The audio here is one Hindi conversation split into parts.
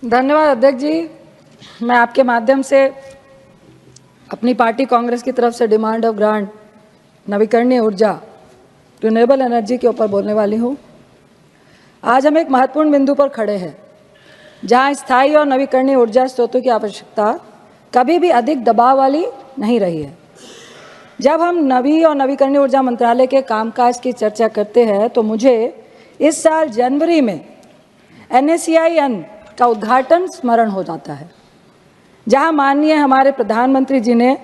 धन्यवाद अध्यक्ष जी। मैं आपके माध्यम से अपनी पार्टी कांग्रेस की तरफ से डिमांड ऑफ ग्रांट नवीकरणीय ऊर्जा रिन्यूएबल एनर्जी के ऊपर बोलने वाली हूँ। आज हम एक महत्वपूर्ण बिंदु पर खड़े हैं जहाँ स्थायी और नवीकरणीय ऊर्जा स्रोतों की आवश्यकता कभी भी अधिक दबाव वाली नहीं रही है। जब हम नवी और नवीकरणीय ऊर्जा मंत्रालय के कामकाज की चर्चा करते हैं तो मुझे इस साल जनवरी में NACIN का उद्घाटन स्मरण हो जाता है, जहां माननीय हमारे प्रधानमंत्री जी ने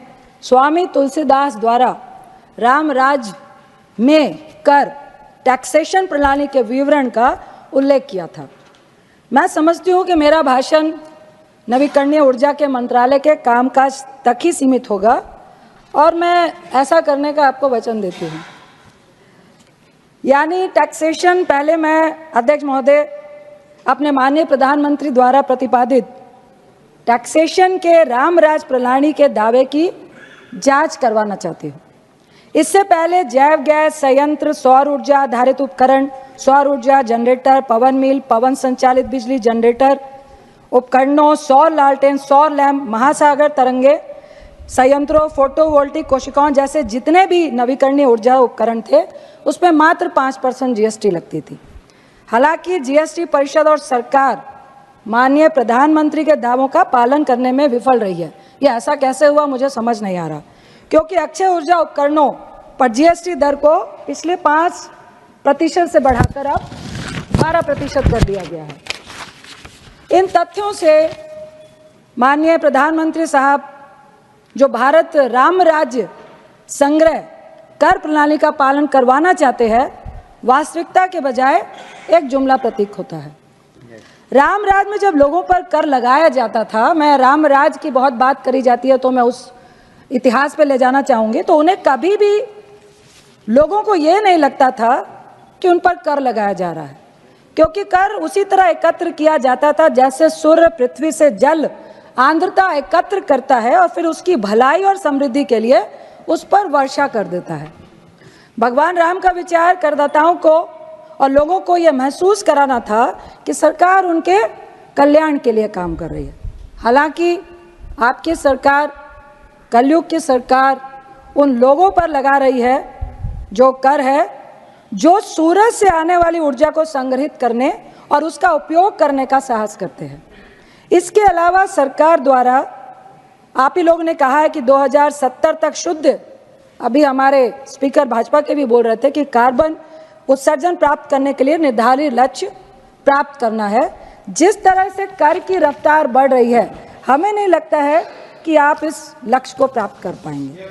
स्वामी तुलसीदास द्वारा रामराज में कर टैक्सेशन प्रणाली के विवरण का उल्लेख किया था। मैं समझती हूं कि मेरा भाषण नवीकरणीय ऊर्जा के मंत्रालय के कामकाज तक ही सीमित होगा और मैं ऐसा करने का आपको वचन देती हूं। यानी टैक्सेशन, पहले मैं अध्यक्ष महोदय अपने माननीय प्रधानमंत्री द्वारा प्रतिपादित टैक्सेशन के रामराज प्रणाली के दावे की जांच करवाना चाहती हूँ। इससे पहले जैव गैस संयंत्र, सौर ऊर्जा आधारित उपकरण, सौर ऊर्जा जनरेटर, पवन मिल, पवन संचालित बिजली जनरेटर उपकरणों, सौर लालटेन, सौर लैंप, महासागर तरंगे संयंत्रों, फोटोवोल्टिक कोशिकाओं जैसे जितने भी नवीकरणीय ऊर्जा उपकरण थे उसमें मात्र 5% GST लगती थी। हालांकि GST परिषद और सरकार माननीय प्रधानमंत्री के दावों का पालन करने में विफल रही है। यह ऐसा कैसे हुआ मुझे समझ नहीं आ रहा, क्योंकि अक्षय ऊर्जा उपकरणों पर GST दर को पिछले 5% से बढ़ाकर अब 12% कर दिया गया है। इन तथ्यों से माननीय प्रधानमंत्री साहब जो भारत राम राज्य संग्रह कर प्रणाली का पालन करवाना चाहते हैं, वास्तविकता के बजाय एक जुमला प्रतीक होता है। राम राज में जब लोगों पर कर लगाया जाता था, मैं राम राज की बहुत बात करी जाती है तो मैं उस इतिहास पे ले जाना चाहूँगी, तो उन्हें कभी भी लोगों को ये नहीं लगता था कि उन पर कर लगाया जा रहा है, क्योंकि कर उसी तरह एकत्र किया जाता था जैसे सूर्य पृथ्वी से जल आर्द्रता एकत्र करता है और फिर उसकी भलाई और समृद्धि के लिए उस पर वर्षा कर देता है। भगवान राम का विचार करदाताओं को और लोगों को यह महसूस कराना था कि सरकार उनके कल्याण के लिए काम कर रही है। हालांकि आपकी सरकार, कलयुग की सरकार, उन लोगों पर लगा रही है जो कर है, जो सूरज से आने वाली ऊर्जा को संग्रहित करने और उसका उपयोग करने का साहस करते हैं। इसके अलावा सरकार द्वारा, आप ही लोग ने कहा है कि 2070 तक शुद्ध, अभी हमारे स्पीकर भाजपा के भी बोल रहे थे कि कार्बन उत्सर्जन प्राप्त करने के लिए निर्धारित लक्ष्य प्राप्त करना है। जिस तरह से कर की रफ्तार बढ़ रही है, हमें नहीं लगता है कि आप इस लक्ष्य को प्राप्त कर पाएंगे।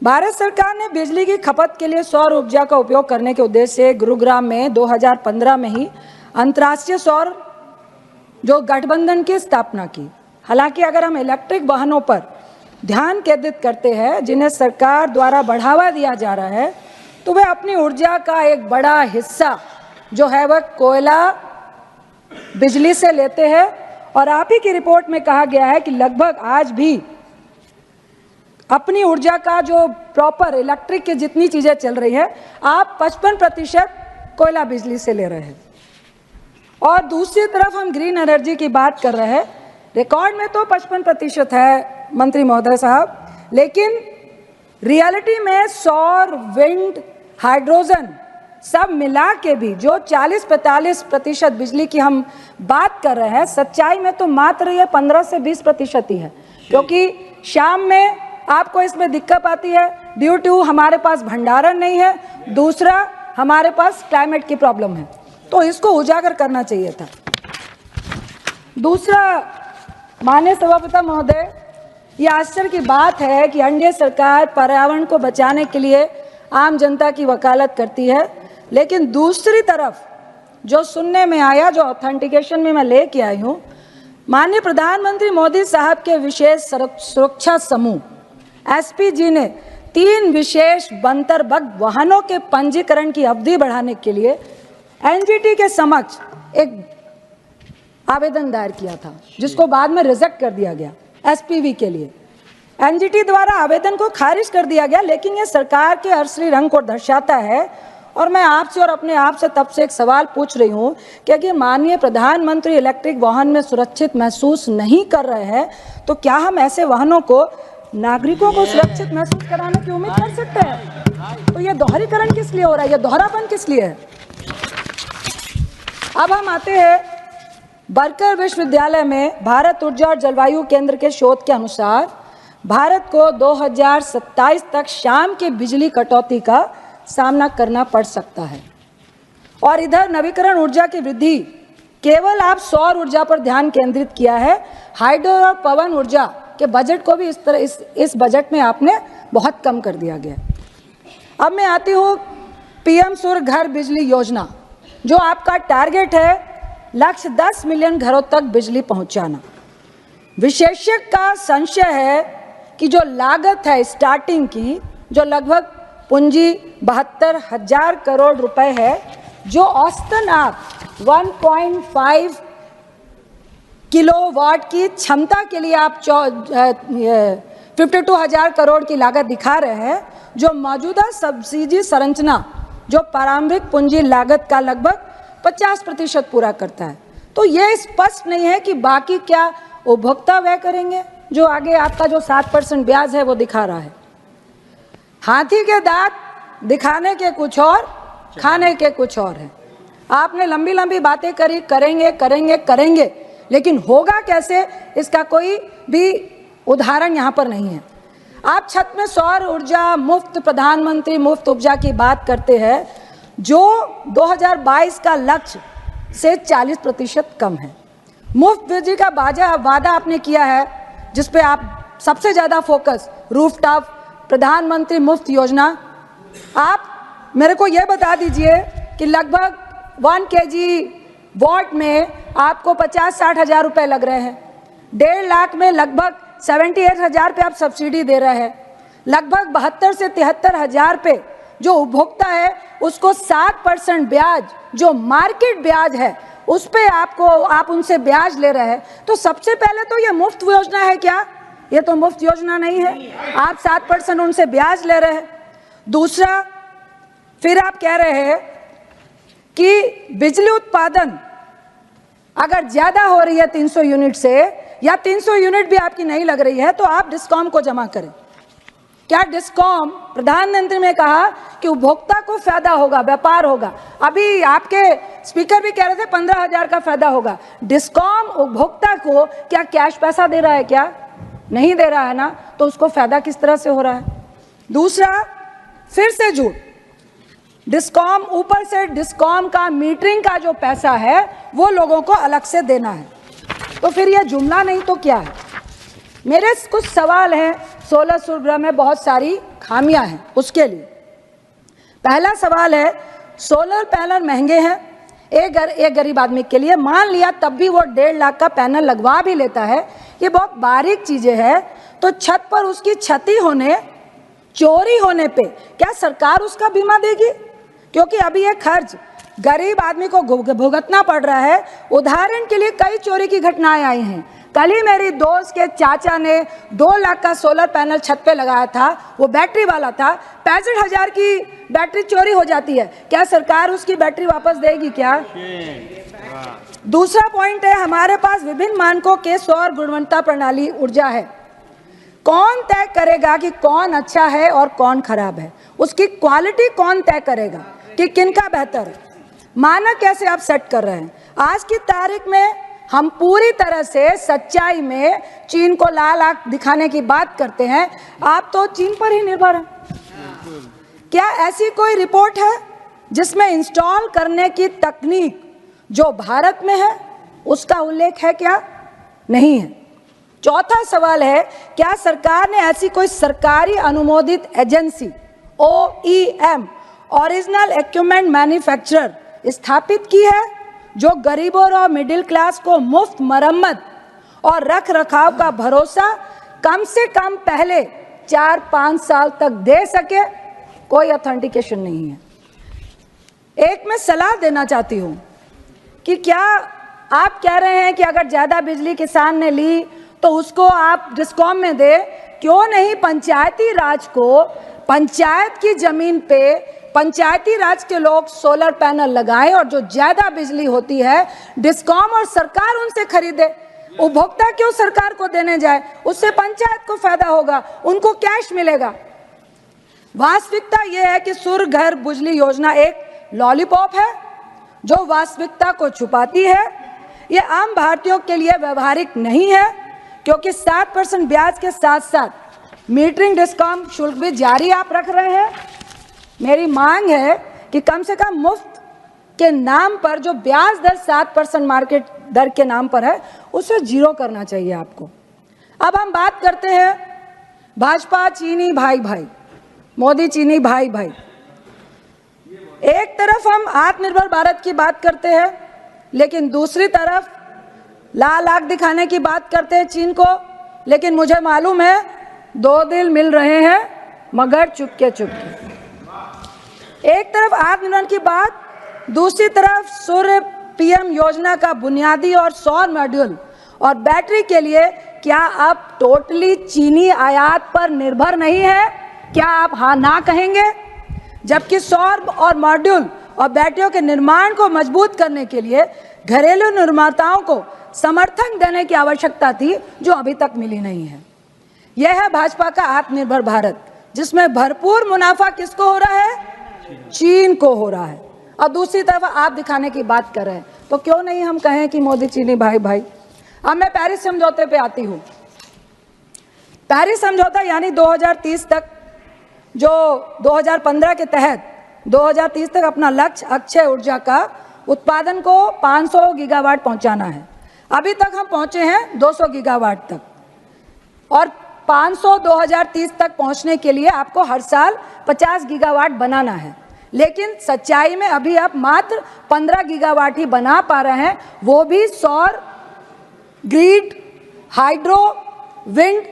भारत सरकार ने बिजली की खपत के लिए सौर ऊर्जा का उपयोग करने के उद्देश्य से गुरुग्राम में 2015 में ही अंतर्राष्ट्रीय सौर जो गठबंधन की स्थापना की। हालांकि अगर हम इलेक्ट्रिक वाहनों पर ध्यान केंद्रित करते हैं, जिन्हें सरकार द्वारा बढ़ावा दिया जा रहा है, तो वे अपनी ऊर्जा का एक बड़ा हिस्सा जो है वह कोयला बिजली से लेते हैं। और आप ही की रिपोर्ट में कहा गया है कि लगभग आज भी अपनी ऊर्जा का जो प्रॉपर इलेक्ट्रिक की जितनी चीजें चल रही है, आप 55% कोयला बिजली से ले रहे हैं। और दूसरी तरफ हम ग्रीन एनर्जी की बात कर रहे हैं। रिकॉर्ड में तो 55% है मंत्री महोदय साहब, लेकिन रियलिटी में सौर, विंड, हाइड्रोजन सब मिला के भी जो 40-45% बिजली की हम बात कर रहे हैं, सच्चाई में तो मात्र ये 15 से 20% ही है, क्योंकि शाम में आपको इसमें दिक्कत आती है ड्यू टू हमारे पास भंडारण नहीं है, दूसरा हमारे पास क्लाइमेट की प्रॉब्लम है, तो इसको उजागर करना चाहिए था। दूसरा, माननीय सभापति महोदय, ये आश्चर्य की बात है कि एनडीए सरकार पर्यावरण को बचाने के लिए आम जनता की वकालत करती है, लेकिन दूसरी तरफ जो सुनने में आया, जो ऑथेंटिकेशन में मैं लेके आई हूँ, माननीय प्रधानमंत्री मोदी साहब के विशेष सुरक्षा समूह SPG ने 3 विशेष बंतरबग्ध वाहनों के पंजीकरण की अवधि बढ़ाने के लिए NGT के समक्ष एक आवेदन दायर किया था, जिसको बाद में रिजेक्ट कर दिया गया SPV के लिए। NGT द्वारा आवेदन को खारिज कर दिया गया, लेकिन यह सरकार के असली रंग को दर्शाता है और मैं आपसे और अपने आप से तब से एक सवाल पूछ रही हूँ कि अगर माननीय प्रधानमंत्री इलेक्ट्रिक वाहन में सुरक्षित महसूस नहीं कर रहे हैं तो क्या हम ऐसे वाहनों को नागरिकों को सुरक्षित महसूस कराने की उम्मीद कर सकते हैं? तो ये दोहरीकरण किस लिए हो रहा है, ये दोहरापन किस लिए है? अब हम आते हैं बरकर विश्वविद्यालय में भारत ऊर्जा और जलवायु केंद्र के शोध के अनुसार भारत को 2027 तक शाम के बिजली कटौती का सामना करना पड़ सकता है। और इधर नवीकरण ऊर्जा की वृद्धि केवल आप सौर ऊर्जा पर ध्यान केंद्रित किया है, हाइड्रो और पवन ऊर्जा के बजट को भी इस बजट में आपने बहुत कम कर दिया गया। अब मैं आती हूँ पीएम सूर्य घर बिजली योजना, जो आपका टारगेट है लक्ष्य 10 मिलियन घरों तक बिजली पहुंचाना। विशेषज्ञ का संशय है कि जो लागत है स्टार्टिंग की, जो लगभग पूंजी 72,000 करोड़ रुपए है, जो औसतन आप 1.5 किलोवाट की क्षमता के लिए आप 52,000 करोड़ की लागत दिखा रहे हैं, जो मौजूदा सब्सिडी संरचना जो प्रारंभिक पूंजी लागत का लगभग 50% पूरा करता है। तो ये स्पष्ट नहीं है कि बाकी क्या उपभोक्ता व्यय करेंगे, जो आगे आपका जो 7% ब्याज है वो दिखा रहा है। हाथी के दांत दिखाने के कुछ और, खाने के कुछ और है। आपने लंबी लंबी बातें करी, करेंगे करेंगे करेंगे, लेकिन होगा कैसे इसका कोई भी उदाहरण यहाँ पर नहीं है। आप छत में सौर ऊर्जा मुफ्त, प्रधानमंत्री मुफ्त उपजा की बात करते हैं, जो 2022 का लक्ष्य से 40% कम है। मुफ्त बिजली का वादा आपने किया है, जिस पे आप सबसे ज़्यादा फोकस, रूफटॉप प्रधानमंत्री मुफ्त योजना। आप मेरे को ये बता दीजिए कि लगभग 1 kg वॉट में आपको 50-60 हज़ार रुपये लग रहे हैं। 1.5 लाख में लगभग 78,000 पे आप सब्सिडी दे रहे हैं। लगभग 72 से 73 हज़ार पे जो उपभोक्ता है उसको 7% ब्याज, जो मार्केट ब्याज है, उस पे आप उनसे ब्याज ले रहे हैं। तो सबसे पहले तो ये मुफ्त योजना है क्या? ये तो मुफ्त योजना नहीं है। आप 7% उनसे ब्याज ले रहे हैं। दूसरा, फिर आप कह रहे हैं कि बिजली उत्पादन अगर ज्यादा हो रही है 300 यूनिट से, या 300 यूनिट भी आपकी नहीं लग रही है, तो आप डिस्कॉम को जमा करें। क्या डिस्कॉम, प्रधानमंत्री ने कहा कि उपभोक्ता को फायदा होगा, व्यापार होगा। अभी आपके स्पीकर भी कह रहे थे 15,000 का फायदा होगा। डिस्कॉम उपभोक्ता को क्या कैश पैसा दे रहा है? क्या नहीं दे रहा है ना, तो उसको फायदा किस तरह से हो रहा है? दूसरा, फिर से झूठ। डिस्कॉम, ऊपर से डिस्कॉम का मीटरिंग का जो पैसा है वो लोगों को अलग से देना है। तो फिर यह जुमला नहीं तो क्या है? मेरे कुछ सवाल हैं। 16 सूर्यग्रह में बहुत सारी खामियां हैं, उसके लिए पहला सवाल है, सोलर पैनल महंगे हैं एक गरीब आदमी के लिए। मान लिया तब भी वो 1.5 लाख का पैनल लगवा भी लेता है, ये बहुत बारीक चीजें हैं। तो छत पर उसकी क्षति होने, चोरी होने पे क्या सरकार उसका बीमा देगी? क्योंकि अभी ये खर्च गरीब आदमी को भुगतना पड़ रहा है। उदाहरण के लिए कई चोरी की घटनाएं आई हैं। कल ही मेरी दोस्त के चाचा ने 2 लाख का सोलर पैनल छत पे लगाया था, वो बैटरी वाला था। 65,000 की बैटरी चोरी हो जाती है, क्या सरकार उसकी बैटरी वापस देगी क्या? दूसरा पॉइंट है, हमारे पास विभिन्न मानकों के सौर गुणवत्ता प्रणाली ऊर्जा है। कौन तय करेगा कि कौन अच्छा है और कौन खराब है? उसकी क्वालिटी कौन तय करेगा कि किनका बेहतर है? मानक कैसे आप सेट कर रहे हैं? आज की तारीख में हम पूरी तरह से सच्चाई में चीन को लाल आंख दिखाने की बात करते हैं। आप तो चीन पर ही निर्भर हैं। क्या ऐसी कोई रिपोर्ट है जिसमें इंस्टॉल करने की तकनीक जो भारत में है उसका उल्लेख है क्या? नहीं है। चौथा सवाल है, क्या सरकार ने ऐसी कोई सरकारी अनुमोदित agency OEM, original equipment manufacturer, स्थापित की है जो गरीबों और मिडिल क्लास को मुफ्त मरम्मत और रख रखाव का भरोसा कम से कम पहले 4-5 साल तक दे सके? कोई ऑथेंटिकेशन नहीं है। एक मैं सलाह देना चाहती हूँ कि क्या आप कह रहे हैं कि अगर ज़्यादा बिजली किसान ने ली तो उसको आप डिस्कॉम में दे, क्यों नहीं पंचायती राज को पंचायत की जमीन पे पंचायती राज के लोग सोलर पैनल लगाएं और जो ज्यादा बिजली होती है डिस्कॉम और सरकार उनसे खरीदे। उपभोक्ता क्यों सरकार को देने जाए? उससे पंचायत को फायदा होगा, उनको कैश मिलेगा। वास्तविकता यह है कि सूर्य घर बिजली योजना एक लॉलीपॉप है जो वास्तविकता को छुपाती है। यह आम भारतीयों के लिए व्यवहारिक नहीं है क्योंकि 7% ब्याज के साथ साथ मीटरिंग डिस्कॉम शुल्क भी जारी आप रख रहे हैं। मेरी मांग है कि कम से कम मुफ्त के नाम पर जो ब्याज दर 7% मार्केट दर के नाम पर है उसे जीरो करना चाहिए आपको। अब हम बात करते हैं भाजपा चीनी भाई भाई, मोदी चीनी भाई भाई। एक तरफ हम आत्मनिर्भर भारत की बात करते हैं लेकिन दूसरी तरफ लाल आग दिखाने की बात करते हैं चीन को। लेकिन मुझे मालूम है दो दिल मिल रहे हैं मगर चुपके चुपके। एक तरफ आत्मनिर्भर की बात, दूसरी तरफ सूर्य पीएम योजना का बुनियादी और सौर मॉड्यूल और बैटरी के लिए क्या आप टोटली चीनी आयात पर निर्भर नहीं है? क्या आप हाँ ना कहेंगे? जबकि सौर और मॉड्यूल और बैटरियों के निर्माण को मजबूत करने के लिए घरेलू निर्माताओं को समर्थन देने की आवश्यकता थी जो अभी तक मिली नहीं है। यह है भाजपा का आत्मनिर्भर भारत जिसमें भरपूर मुनाफा किसको हो रहा है? चीन को हो रहा है। और दूसरी तरफ आप दिखाने की बात कर रहे हैं तो क्यों नहीं हम कहें कि मोदी चीनी भाई भाई। अब मैं पेरिस समझौते पे आती हूँ। पेरिस समझौता यानी 2030 तक, जो 2015 के तहत 2030 तक अपना लक्ष्य अक्षय ऊर्जा का उत्पादन को 500 गीगावाट पहुंचाना है। अभी तक हम पहुंचे हैं 200 गीगावाट तक और 500 2030 तक पहुंचने के लिए आपको हर साल 50 गीगावाट बनाना है। लेकिन सच्चाई में अभी आप मात्र 15 गीगावाट ही बना पा रहे हैं, वो भी सौर, ग्रिड, हाइड्रो, विंड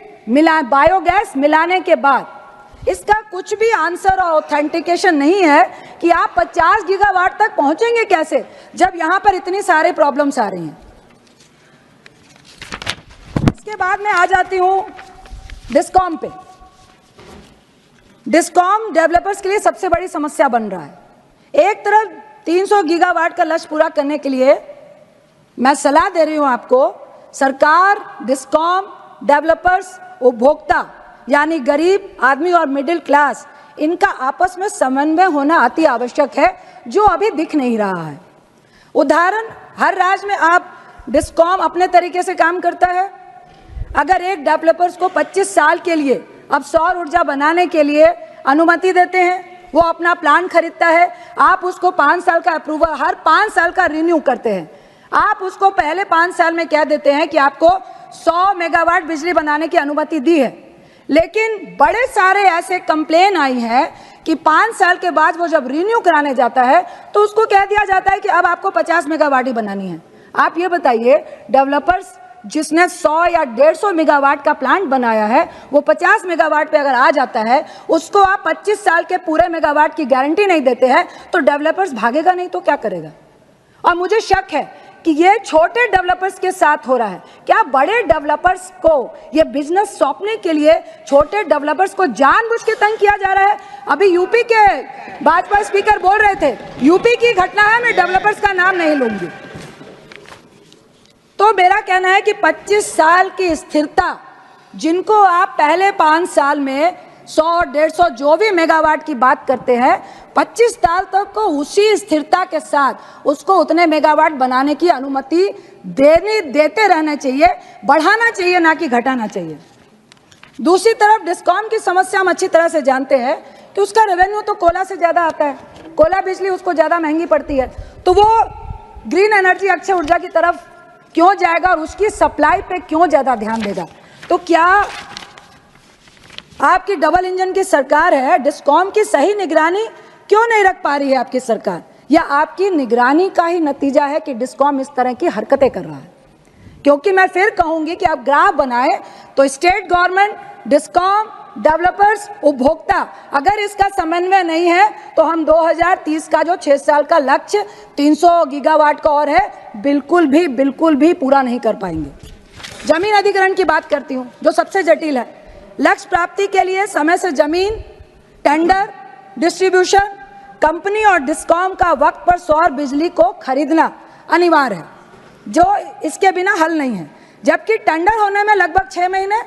बायोगैस मिलाने के बाद। इसका कुछ भी आंसर और ऑथेंटिकेशन नहीं है कि आप 50 गीगावाट तक पहुंचेंगे कैसे जब यहां पर इतनी सारे प्रॉब्लम्स आ रही हैं। इसके बाद मैं आ जाती हूं डिस्कॉम पे। डिस्कॉम डेवलपर्स के लिए सबसे बड़ी समस्या बन रहा है। एक तरफ 300 गीगावाट का लक्ष्य पूरा करने के लिए मैं सलाह दे रही हूं आपको, सरकार, डिस्कॉम, डेवलपर्स, उपभोक्ता यानी गरीब आदमी और मिडिल क्लास, इनका आपस में समन्वय होना अति आवश्यक है जो अभी दिख नहीं रहा है। उदाहरण, हर राज्य में आप डिस्कॉम अपने तरीके से काम करता है। अगर एक डेवलपर्स को 25 साल के लिए अब सौर ऊर्जा बनाने के लिए अनुमति देते हैं, वो अपना प्लान खरीदता है, आप उसको 5 साल का अप्रूवल हर 5 साल का रिन्यू करते हैं। आप उसको पहले 5 साल में कह देते हैं कि आपको 100 मेगावाट बिजली बनाने की अनुमति दी है, लेकिन बड़े सारे ऐसे कंप्लेन आई हैं कि 5 साल के बाद वो जब रिन्यू कराने जाता है तो उसको कह दिया जाता है कि अब आपको 50 मेगावाट ही बनानी है। आप ये बताइए, डेवलपर्स जिसने 100 या 150 मेगावाट का प्लांट बनाया है वो 50 मेगावाट पे अगर आ जाता है, उसको आप 25 साल के पूरे मेगावाट की गारंटी नहीं देते हैं तो डेवलपर्स भागेगा नहीं तो क्या करेगा? और मुझे शक है कि ये छोटे डेवलपर्स के साथ हो रहा है। क्या बड़े डेवलपर्स को ये बिजनेस सौंपने के लिए छोटे डेवलपर्स को जानबूझ के तंग किया जा रहा है? अभी यूपी के भाजपा स्पीकर बोल रहे थे, यूपी की घटना है, मैं डेवलपर्स का नाम नहीं लूंगी। तो मेरा कहना है कि 25 साल की स्थिरता, जिनको आप पहले 5 साल में 100-150 जो भी मेगावाट की बात करते हैं, 25 साल तक को उसी स्थिरता के साथ उसको उतने मेगावाट बनाने की अनुमति देते रहना चाहिए, बढ़ाना चाहिए ना कि घटाना चाहिए। दूसरी तरफ डिस्कॉम की समस्या हम अच्छी तरह से जानते हैं कि उसका रेवेन्यू तो कोयला से ज़्यादा आता है, कोयला बिजली उसको ज़्यादा महंगी पड़ती है, तो वो ग्रीन एनर्जी अक्षय ऊर्जा की तरफ क्यों जाएगा और उसकी सप्लाई पे क्यों ज़्यादा ध्यान देगा? तो क्या आपकी डबल इंजन की सरकार है, डिस्कॉम की सही निगरानी क्यों नहीं रख पा रही है आपकी सरकार? या आपकी निगरानी का ही नतीजा है कि डिस्कॉम इस तरह की हरकतें कर रहा है? क्योंकि मैं फिर कहूंगी कि आप ग्राफ बनाए तो स्टेट गवर्नमेंट, डिस्कॉम, डेवलपर्स, उपभोक्ता, अगर इसका समन्वय नहीं है तो हम 2030 का जो 6 साल का लक्ष्य 300 गीगावाट का और है, बिल्कुल भी पूरा नहीं कर पाएंगे। जमीन अधिग्रहण की बात करती हूँ जो सबसे जटिल है। लक्ष्य प्राप्ति के लिए समय से जमीन, टेंडर, डिस्ट्रीब्यूशन कंपनी और डिस्कॉम का वक्त पर सौर बिजली को खरीदना अनिवार्य है, जो इसके बिना हल नहीं है। जबकि टेंडर होने में लगभग 6 महीने,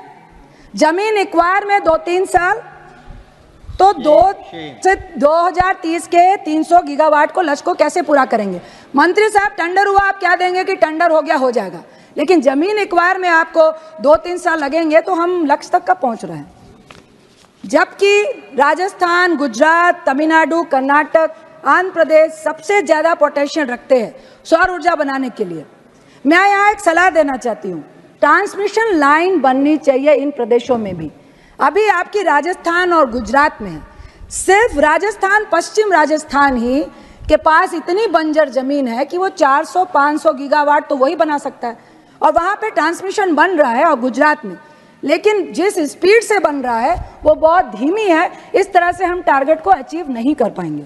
जमीन एक्वायर में 2-3 साल, तो 2030 के 300 गीगावाट को लक्ष्य को कैसे पूरा करेंगे? मंत्री साहब, टेंडर हुआ, आप क्या देंगे कि टेंडर हो गया हो जाएगा, लेकिन जमीन एक्वायर में आपको 2-3 साल लगेंगे, तो हम लक्ष्य तक कब पहुंच रहे हैं? जबकि राजस्थान, गुजरात, तमिलनाडु, कर्नाटक, आंध्र प्रदेश सबसे ज्यादा पोटेंशियल रखते हैं सौर ऊर्जा बनाने के लिए। मैं यहाँ एक सलाह देना चाहती हूँ, ट्रांसमिशन लाइन बननी चाहिए इन प्रदेशों में भी। अभी आपकी राजस्थान और गुजरात में है, सिर्फ राजस्थान, पश्चिम राजस्थान ही के पास इतनी बंजर जमीन है कि वो 400-500 गीगावाट तो वही बना सकता है, और वहाँ पे ट्रांसमिशन बन रहा है, और गुजरात में, लेकिन जिस स्पीड से बन रहा है वो बहुत धीमी है। इस तरह से हम टारगेट को अचीव नहीं कर पाएंगे।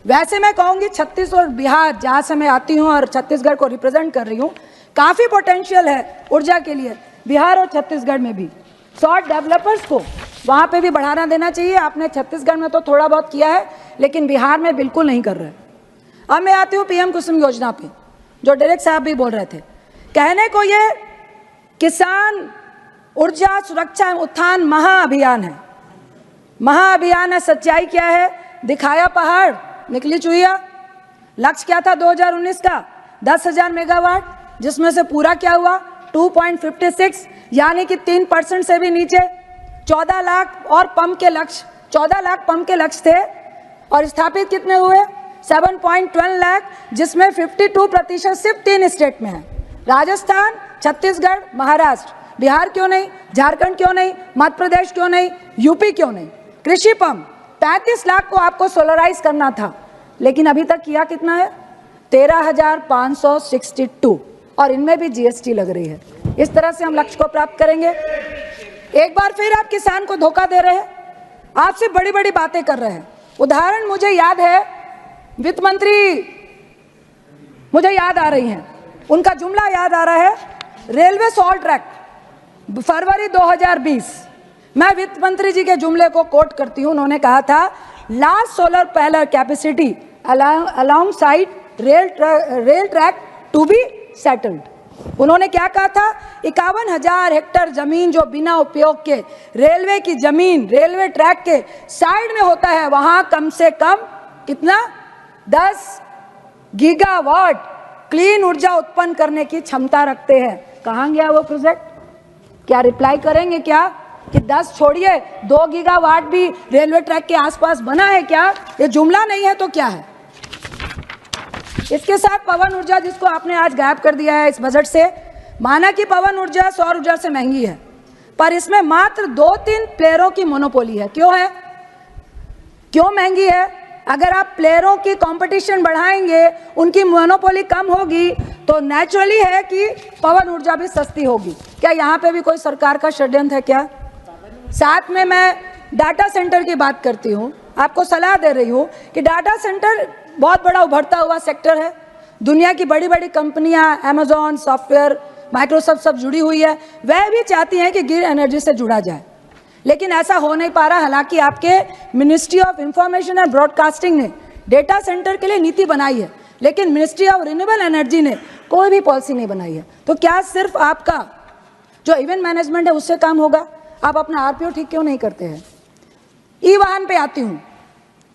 वैसे मैं कहूँगी छत्तीसगढ़, बिहार, जहाँ से मैं आती हूँ और छत्तीसगढ़ को रिप्रेजेंट कर रही हूँ, काफ़ी पोटेंशियल है ऊर्जा के लिए बिहार और छत्तीसगढ़ में भी। सौर डेवलपर्स को वहाँ पे भी बढ़ाना देना चाहिए। आपने छत्तीसगढ़ में तो थोड़ा बहुत किया है, लेकिन बिहार में बिल्कुल नहीं कर रहे। अब मैं आती हूँ पीएम कुसुम योजना पे, जो डायरेक्ट साहब भी बोल रहे थे। कहने को ये किसान ऊर्जा सुरक्षा उत्थान महाअभियान है, महाअभियान है। सच्चाई क्या है? दिखाया पहाड़, निकली चुहिया। लक्ष्य क्या था 2019 का? 10,000 मेगावाट, जिसमें से पूरा क्या हुआ? 2.56, यानी कि 3% से भी नीचे। 14 लाख और पंप के लक्ष्य, 14 लाख पंप के लक्ष्य थे, और स्थापित कितने हुए? 7.12 लाख, जिसमें 52% सिर्फ 3 स्टेट में है, राजस्थान, छत्तीसगढ़, महाराष्ट्र। बिहार क्यों नहीं? झारखंड क्यों नहीं? मध्य प्रदेश क्यों नहीं? यूपी क्यों नहीं? कृषि पंप 35 लाख को आपको सोलराइज करना था, लेकिन अभी तक किया कितना है? 13,562, और इनमें भी जीएसटी लग रही है। इस तरह से हम लक्ष्य को प्राप्त करेंगे। एक बार फिर आप किसान को धोखा दे रहे हैं, आपसे बड़ी बड़ी बातें कर रहे हैं। उदाहरण मुझे याद है, वित्त मंत्री मुझे याद आ रही हैं, उनका जुमला याद आ रहा है, रेलवे सॉल्ट ट्रैक, फरवरी 2020। मैं वित्त मंत्री जी के जुमले को कोट करती हूं। उन्होंने कहा था, large solar panel capacity alongside rail track to be settled. उन्होंने क्या कहा था? 51,000 हेक्टेयर जमीन जो बिना उपयोग के रेलवे की जमीन, रेलवे ट्रैक के साइड में होता है, वहां कम से कम कितना? 10 गीगावाट क्लीन ऊर्जा उत्पन्न करने की क्षमता रखते हैं। कहां गया वो प्रोजेक्ट? क्या रिप्लाई करेंगे क्या कि 10 छोड़िए, 2 गीगावाट भी रेलवे ट्रैक के आसपास बना है क्या? ये जुमला नहीं है तो क्या है? इसके साथ पवन ऊर्जा, जिसको आपने आज गायब कर दिया है इस बजट से। माना कि पवन ऊर्जा सौर ऊर्जा से महंगी है, पर इसमें मात्र 2-3 प्लेयरों की मोनोपोली है। क्यों है? क्यों महंगी है? अगर आप प्लेयरों की कंपटीशन बढ़ाएंगे, उनकी मोनोपोली कम होगी, तो नेचुरली है कि पवन ऊर्जा भी सस्ती होगी। क्या यहाँ पे भी कोई सरकार का षड्यंत्र है क्या? साथ में मैं डाटा सेंटर की बात करती हूँ, आपको सलाह दे रही हूँ कि डाटा सेंटर बहुत बड़ा उभरता हुआ सेक्टर है। दुनिया की बड़ी बड़ी कंपनियां, अमेजॉन, सॉफ्टवेयर, माइक्रोसॉफ्ट सब जुड़ी हुई है। वह भी चाहती हैं कि ग्रीन एनर्जी से जुड़ा जाए, लेकिन ऐसा हो नहीं पा रहा। हालांकि आपके ministry of information and broadcasting ने डेटा सेंटर के लिए नीति बनाई है, लेकिन मिनिस्ट्री ऑफ रिन्यूएबल एनर्जी ने कोई भी पॉलिसी नहीं बनाई है। तो क्या सिर्फ आपका जो इवेंट मैनेजमेंट है उससे काम होगा? आप अपना आरपीओ ठीक क्यों नहीं करते हैं? ई वाहन पे आती हूँ,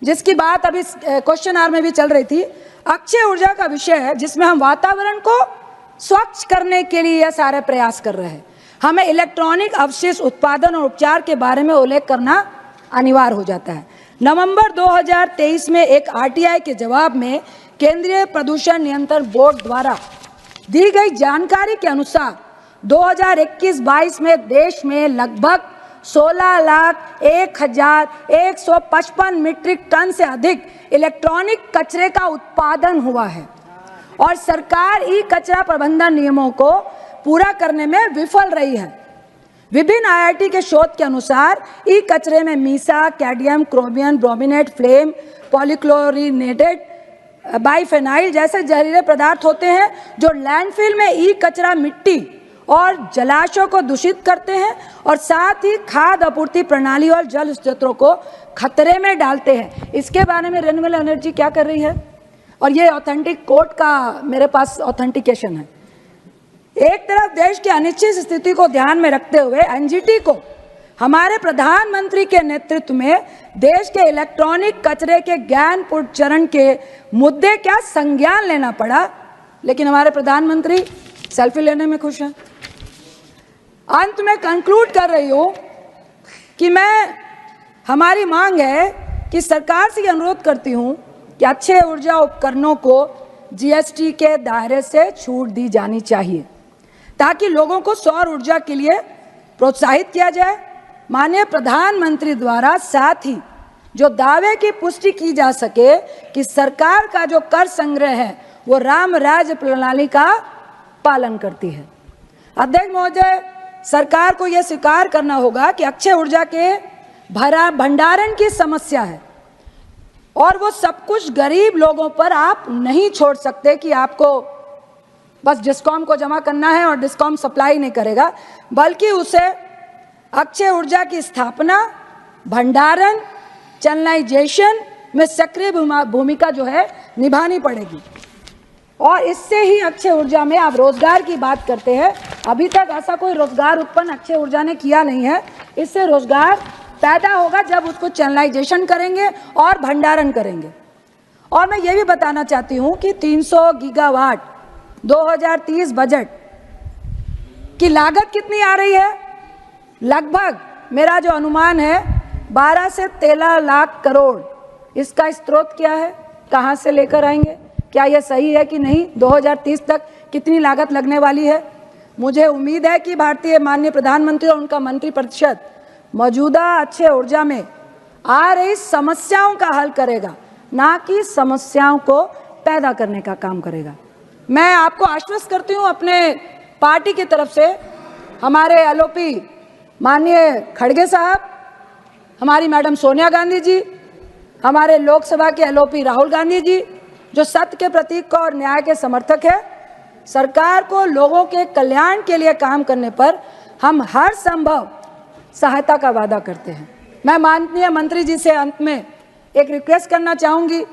जिसकी बात अभी क्वेश्चन आवर में भी चल रही थी। अक्षय ऊर्जा का विषय है, जिसमें हम वातावरण को स्वच्छ करने के लिए यह सारे प्रयास कर रहे हैं। हमें इलेक्ट्रॉनिक अवशेष उत्पादन और उपचार के बारे में उल्लेख करना अनिवार्य हो जाता है। नवंबर 2023 में एक आरटीआई के जवाब में केंद्रीय प्रदूषण नियंत्रण बोर्ड द्वारा दी गई जानकारी के अनुसार 2021-22 में देश में लगभग 16,01,155 मीट्रिक टन से अधिक इलेक्ट्रॉनिक कचरे का उत्पादन हुआ है, और सरकार ई कचरा प्रबंधन नियमों को पूरा करने में विफल रही है। विभिन्न आईआईटी के शोध के अनुसार ई कचरे में Misa, cadmium, chromium, brominate, flame, पॉलीक्लोरिनेटेड बाइफेनाइल जैसे जहरीले पदार्थ होते हैं, जो लैंडफिल में ई कचरा मिट्टी और जलाशयों को दूषित करते हैं और साथ ही खाद्य आपूर्ति प्रणाली और जल स्रोतों को खतरे में डालते हैं। इसके बारे में रिन्यूएबल एनर्जी क्या कर रही है? और ये ऑथेंटिक कोर्ट का मेरे पास ऑथेंटिकेशन है। एक तरफ देश की अनिश्चित स्थिति को ध्यान में रखते हुए एनजीटी को हमारे प्रधानमंत्री के नेतृत्व में देश के इलेक्ट्रॉनिक कचरे के ज्ञानपूर्ण चरण के मुद्दे क्या संज्ञान लेना पड़ा, लेकिन हमारे प्रधानमंत्री सेल्फी लेने में खुश हैं। अंत में कंक्लूड कर रही हूं कि हमारी मांग है कि सरकार से अनुरोध करती हूं कि अच्छे ऊर्जा उपकरणों को जीएसटी के दायरे से छूट दी जानी चाहिए ताकि लोगों को सौर ऊर्जा के लिए प्रोत्साहित किया जाए। माननीय प्रधानमंत्री द्वारा साथ ही जो दावे की पुष्टि की जा सके कि सरकार का जो कर संग्रह है वो राम राज्य प्रणाली का पालन करती है। अध्यक्ष महोदय, सरकार को यह स्वीकार करना होगा कि अक्षय ऊर्जा के भंडारण की समस्या है और वो सब कुछ गरीब लोगों पर आप नहीं छोड़ सकते कि आपको बस डिस्कॉम को जमा करना है और डिस्कॉम सप्लाई नहीं करेगा, बल्कि उसे अक्षय ऊर्जा की स्थापना, भंडारण, चैनलाइजेशन में सक्रिय भूमिका जो है निभानी पड़ेगी। और इससे ही अक्षय ऊर्जा में आप रोजगार की बात करते हैं, अभी तक ऐसा कोई रोजगार उत्पन्न अक्षय ऊर्जा ने किया नहीं है। इससे रोजगार पैदा होगा जब उसको चैनलाइजेशन करेंगे और भंडारण करेंगे। और मैं ये भी बताना चाहती हूँ कि 300 गीगावाट 2030 बजट की लागत कितनी आ रही है? लगभग मेरा जो अनुमान है 12 से 13 लाख करोड़। इसका स्रोत क्या है? कहाँ से लेकर आएंगे? क्या यह सही है कि नहीं? 2030 तक कितनी लागत लगने वाली है? मुझे उम्मीद है कि भारतीय माननीय प्रधानमंत्री और उनका मंत्री परिषद मौजूदा अक्षय ऊर्जा में आ रही समस्याओं का हल करेगा, ना कि समस्याओं को पैदा करने का काम करेगा। मैं आपको आश्वस्त करती हूँ अपने पार्टी की तरफ से, हमारे एलओपी माननीय खड़गे साहब, हमारी मैडम सोनिया गांधी जी, हमारे लोकसभा के एलओपी राहुल गांधी जी, जो सत्य के प्रतीक और न्याय के समर्थक है, सरकार को लोगों के कल्याण के लिए काम करने पर हम हर संभव सहायता का वादा करते हैं। मैं माननीय मंत्री जी से अंत में एक रिक्वेस्ट करना चाहूँगी।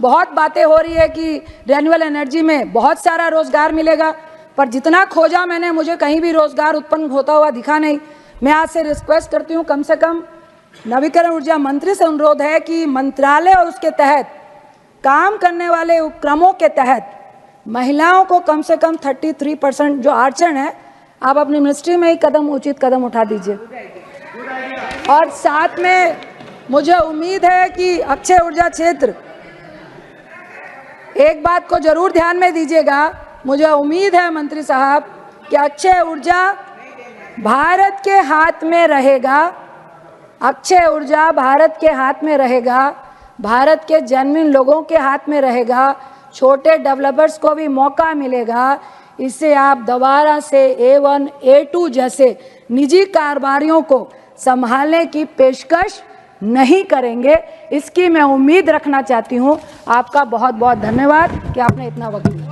बहुत बातें हो रही है कि रिन्यूएबल एनर्जी में बहुत सारा रोजगार मिलेगा, पर जितना खोजा मैंने मुझे कहीं भी रोजगार उत्पन्न होता हुआ दिखा नहीं। मैं आज से रिक्वेस्ट करती हूँ, कम से कम नवीकरण ऊर्जा मंत्री से अनुरोध है कि मंत्रालय और उसके तहत काम करने वाले उपक्रमों के तहत महिलाओं को कम से कम 33% जो आरक्षण है, आप अपनी मिनिस्ट्री में ही उचित कदम उठा दीजिए। और साथ में मुझे उम्मीद है कि अक्षय ऊर्जा क्षेत्र, एक बात को जरूर ध्यान में दीजिएगा, मुझे उम्मीद है मंत्री साहब कि अक्षय ऊर्जा भारत के हाथ में रहेगा। अक्षय ऊर्जा भारत के हाथ में रहेगा, भारत के जेन्युइन लोगों के हाथ में रहेगा, छोटे डेवलपर्स को भी मौका मिलेगा। इससे आप दोबारा से A1, A2 जैसे निजी कारोबारियों को संभालने की पेशकश नहीं करेंगे, इसकी मैं उम्मीद रखना चाहती हूँ। आपका बहुत बहुत धन्यवाद कि आपने इतना वक्त दिया।